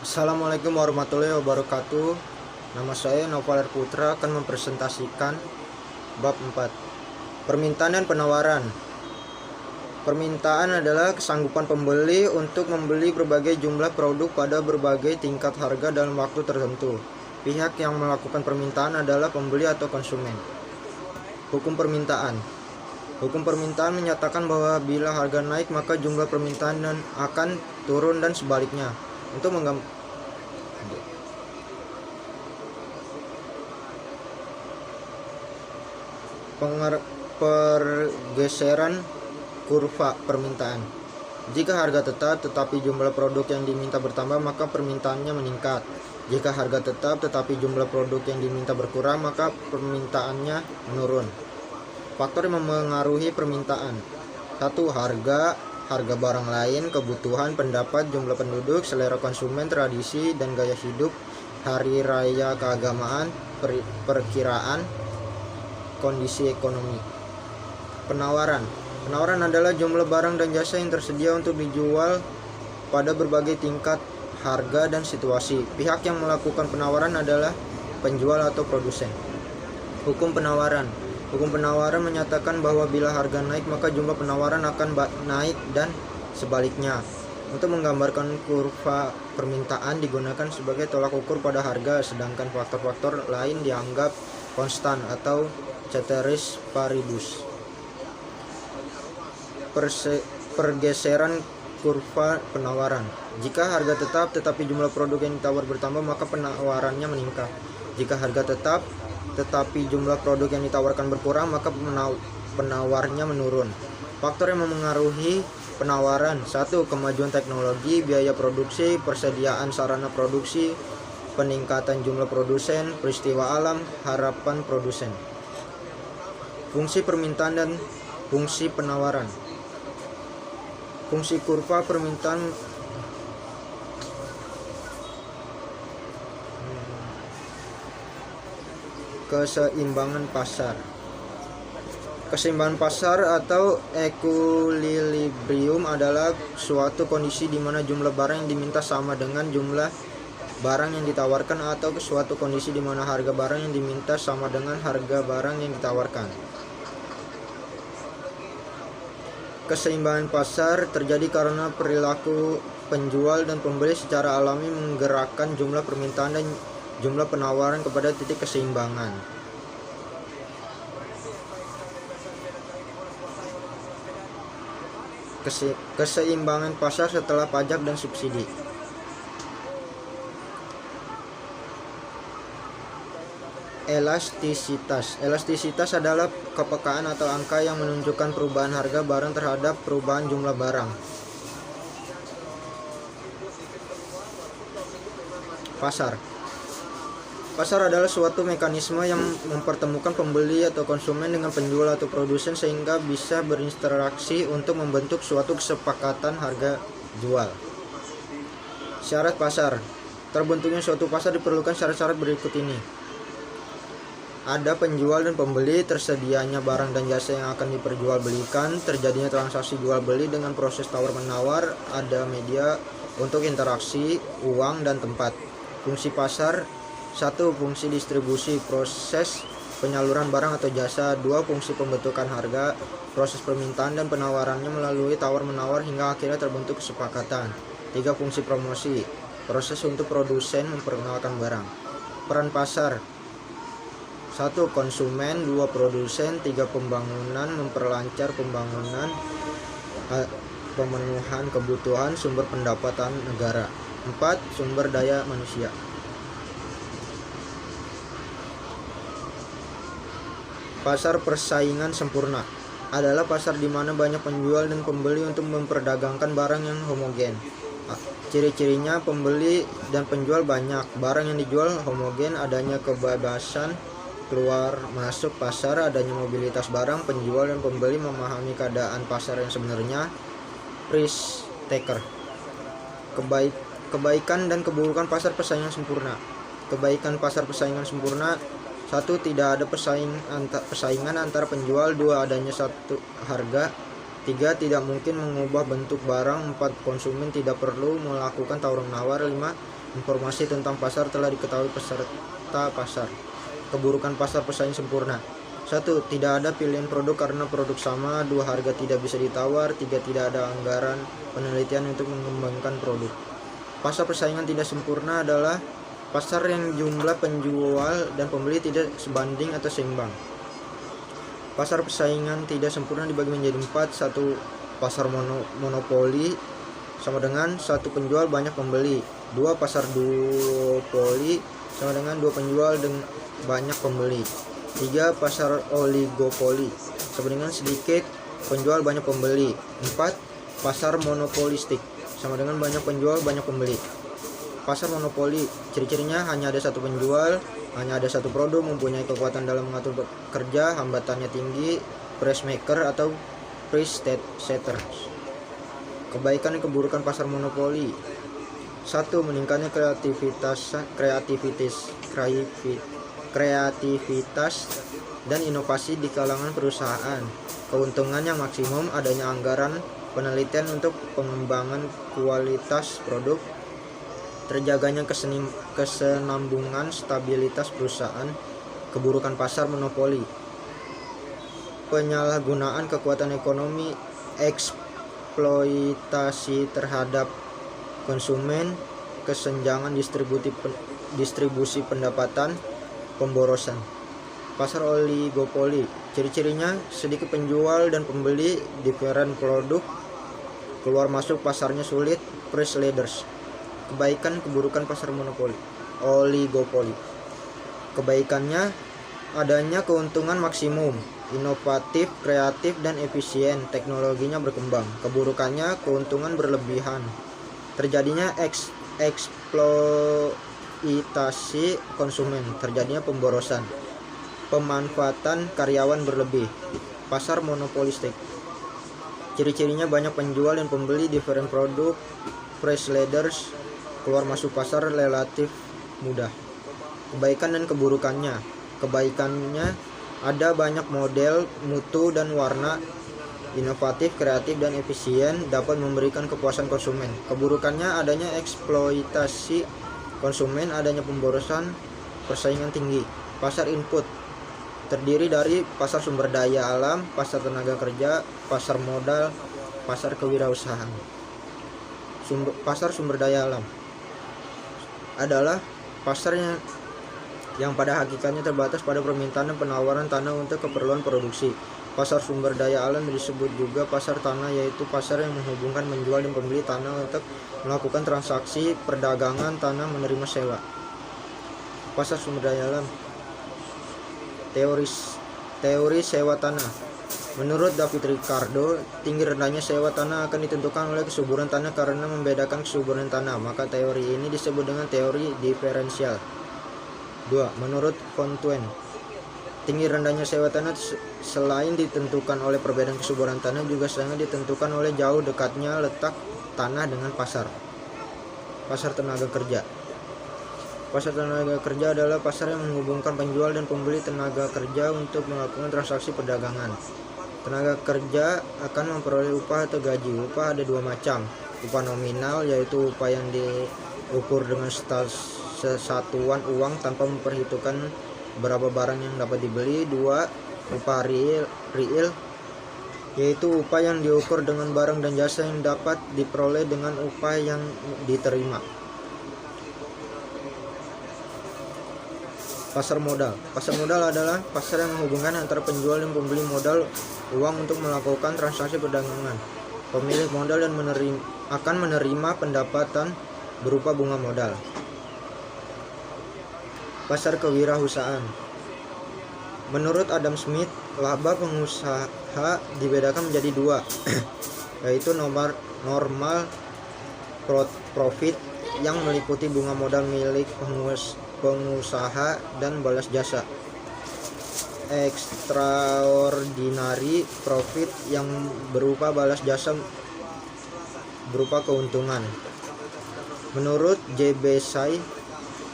Assalamualaikum warahmatullahi wabarakatuh. Nama saya Novaler Putra akan mempresentasikan bab 4. Permintaan dan penawaran. Permintaan adalah kesanggupan pembeli untuk membeli berbagai jumlah produk pada berbagai tingkat harga dalam waktu tertentu. Pihak yang melakukan permintaan adalah pembeli atau konsumen. Hukum permintaan. Hukum permintaan menyatakan bahwa bila harga naik maka jumlah permintaan akan turun dan sebaliknya. Untuk pergeseran kurva permintaan. Jika harga tetap tetapi jumlah produk yang diminta bertambah, maka permintaannya meningkat. Jika harga tetap tetapi jumlah produk yang diminta berkurang, maka permintaannya menurun. Faktor yang memengaruhi permintaan: 1. Harga barang lain, kebutuhan, pendapat, jumlah penduduk, selera konsumen, tradisi dan gaya hidup, hari raya keagamaan, perkiraan kondisi ekonomi. Penawaran adalah jumlah barang dan jasa yang tersedia untuk dijual pada berbagai tingkat harga dan situasi. Pihak yang melakukan penawaran adalah penjual atau produsen. Hukum penawaran menyatakan bahwa bila harga naik maka jumlah penawaran akan naik dan sebaliknya. Untuk menggambarkan kurva permintaan digunakan sebagai tolak ukur pada harga, sedangkan faktor-faktor lain dianggap konstan atau ceteris paribus. Pergeseran kurva penawaran. Jika harga tetap tetapi jumlah produk yang ditawar bertambah, maka penawarannya meningkat. Jika harga tetap tetapi jumlah produk yang ditawarkan berkurang, maka penawarnya menurun. Faktor yang memengaruhi penawaran: 1. Kemajuan teknologi, biaya produksi, persediaan sarana produksi, peningkatan jumlah produsen, peristiwa alam, harapan produsen. Fungsi permintaan dan fungsi penawaran. Fungsi kurva permintaan keseimbangan pasar. Keseimbangan pasar atau equilibrium adalah suatu kondisi di mana jumlah barang yang diminta sama dengan jumlah barang yang ditawarkan, atau suatu kondisi di mana harga barang yang diminta sama dengan harga barang yang ditawarkan. Keseimbangan pasar terjadi karena perilaku penjual dan pembeli secara alami menggerakkan jumlah permintaan dan jumlah penawaran kepada titik keseimbangan. Keseimbangan pasar setelah pajak dan subsidi. Elastisitas adalah kepekaan atau angka yang menunjukkan perubahan harga barang terhadap perubahan jumlah barang. Pasar adalah suatu mekanisme yang mempertemukan pembeli atau konsumen dengan penjual atau produsen sehingga bisa berinteraksi untuk membentuk suatu kesepakatan harga jual. Syarat pasar. Terbentuknya suatu pasar diperlukan syarat-syarat berikut ini: ada penjual dan pembeli, tersedianya barang dan jasa yang akan diperjualbelikan, terjadinya transaksi jual beli dengan proses tawar-menawar, ada media untuk interaksi, uang dan tempat. Fungsi pasar: 1. Fungsi distribusi, proses penyaluran barang atau jasa. 2. Fungsi pembentukan harga, proses permintaan dan penawarannya melalui tawar-menawar hingga akhirnya terbentuk kesepakatan. 3. Fungsi promosi, proses untuk produsen memperkenalkan barang. Peran pasar: 1. Konsumen. 2. Produsen. 3. Pembangunan, memperlancar pembangunan, pemenuhan kebutuhan sumber pendapatan negara. 4. Sumber daya manusia. Pasar persaingan sempurna adalah pasar di mana banyak penjual dan pembeli untuk memperdagangkan barang yang homogen. Ciri-cirinya: pembeli dan penjual banyak, barang yang dijual homogen, adanya kebebasan keluar masuk pasar, adanya mobilitas barang, penjual dan pembeli memahami keadaan pasar yang sebenarnya. Price taker. Kebaikan dan keburukan pasar persaingan sempurna. Kebaikan pasar persaingan sempurna: 1. Tidak ada persaingan antara penjual. 2. Adanya satu harga. 3. Tidak mungkin mengubah bentuk barang. 4. Konsumen tidak perlu melakukan tawar-menawar. 5. Informasi tentang pasar telah diketahui peserta pasar. Keburukan pasar pesaing sempurna. 1. Tidak ada pilihan produk karena produk sama. 2. Harga tidak bisa ditawar. 3. Tidak ada anggaran penelitian untuk mengembangkan produk. Pasar persaingan tidak sempurna adalah pasar yang jumlah penjual dan pembeli tidak sebanding atau seimbang. Pasar persaingan tidak sempurna dibagi menjadi 4. 1. Pasar monopoli sama dengan 1 penjual banyak pembeli. 2. Pasar duopoli sama dengan 2 penjual dan banyak pembeli. 3. Pasar oligopoli sama dengan sedikit penjual banyak pembeli. 4. Pasar monopolistik sama dengan banyak penjual banyak pembeli. Pasar monopoli, ciri-cirinya hanya ada 1 penjual, hanya ada 1 produk, mempunyai kekuatan dalam mengatur kerja, hambatannya tinggi, price maker atau price setters. Kebaikan dan keburukan pasar monopoli. 1. Meningkatnya kreativitas dan inovasi di kalangan perusahaan. Keuntungan yang maksimum, adanya anggaran penelitian untuk pengembangan kualitas produk, terjaganya kesenambungan stabilitas perusahaan. Keburukan pasar monopoli. Penyalahgunaan kekuatan ekonomi, eksploitasi terhadap konsumen, kesenjangan distribusi pendapatan, pemborosan. Pasar oligopoli, ciri-cirinya sedikit penjual dan pembeli, diferen produk, keluar masuk pasarnya sulit, price leaders. Kebaikan keburukan pasar monopoli oligopoli. Kebaikannya, adanya keuntungan maksimum, inovatif, kreatif, dan efisien, teknologinya berkembang. Keburukannya, keuntungan berlebihan, terjadinya eksploitasi konsumen, terjadinya pemborosan, pemanfaatan karyawan berlebih. Pasar monopolistik, ciri-cirinya banyak penjual dan pembeli, diferent produk, price leaders, keluar masuk pasar relatif mudah. Kebaikan dan keburukannya. Kebaikannya, ada banyak model, mutu, dan warna, inovatif, kreatif, dan efisien, dapat memberikan kepuasan konsumen. Keburukannya, adanya eksploitasi konsumen, adanya pemborosan, persaingan tinggi. Pasar input terdiri dari pasar sumber daya alam, pasar tenaga kerja, pasar modal, pasar kewirausahaan. Pasar sumber daya alam adalah pasar yang pada hakikatnya terbatas pada permintaan dan penawaran tanah untuk keperluan produksi. Pasar sumber daya alam disebut juga pasar tanah, yaitu pasar yang menghubungkan menjual dan pembeli tanah untuk melakukan transaksi perdagangan tanah menerima sewa. Pasar sumber daya alam. Teori sewa tanah. Menurut David Ricardo, tinggi rendahnya sewa tanah akan ditentukan oleh kesuburan tanah karena membedakan kesuburan tanah, maka teori ini disebut dengan teori diferensial. 2. Menurut Fontaine, tinggi rendahnya sewa tanah selain ditentukan oleh perbedaan kesuburan tanah, juga sangat ditentukan oleh jauh dekatnya letak tanah dengan pasar. Pasar tenaga kerja. Pasar tenaga kerja adalah pasar yang menghubungkan penjual dan pembeli tenaga kerja untuk melakukan transaksi perdagangan. Tenaga kerja akan memperoleh upah atau gaji. Upah ada 2 macam. Upah nominal, yaitu upah yang diukur dengan sesatuan uang tanpa memperhitungkan berapa barang yang dapat dibeli. 2. Upah real, yaitu upah yang diukur dengan barang dan jasa yang dapat diperoleh dengan upah yang diterima. Pasar modal. Pasar modal adalah pasar yang menghubungkan antara penjual dan pembeli modal uang untuk melakukan transaksi perdagangan. Pemilik modal dan akan menerima pendapatan berupa bunga modal. Pasar kewirausahaan. Menurut Adam Smith, laba pengusaha dibedakan menjadi 2, yaitu normal profit yang meliputi bunga modal milik pengusaha dan balas jasa. Extraordinary profit yang berupa balas jasa berupa keuntungan. Menurut J.B. Say,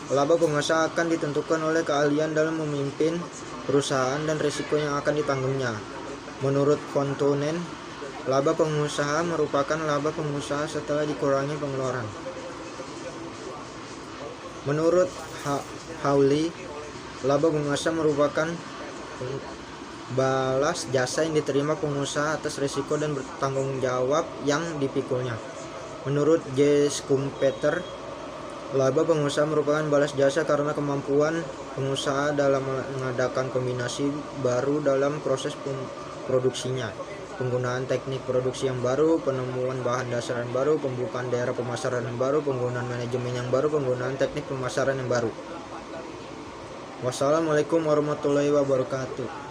laba pengusaha akan ditentukan oleh keahlian dalam memimpin perusahaan dan risiko yang akan ditanggungnya. Menurut Fontaine, laba pengusaha merupakan laba pengusaha setelah dikurangi pengeluaran. Menurut Hawley, laba pengusaha merupakan balas jasa yang diterima pengusaha atas risiko dan bertanggung jawab yang dipikulnya. Menurut J. Schumpeter, laba pengusaha merupakan balas jasa karena kemampuan pengusaha dalam mengadakan kombinasi baru dalam proses produksinya, penggunaan teknik produksi yang baru, penemuan bahan dasar yang baru, pembukaan daerah pemasaran yang baru, penggunaan manajemen yang baru, penggunaan teknik pemasaran yang baru. Wassalamualaikum warahmatullahi wabarakatuh.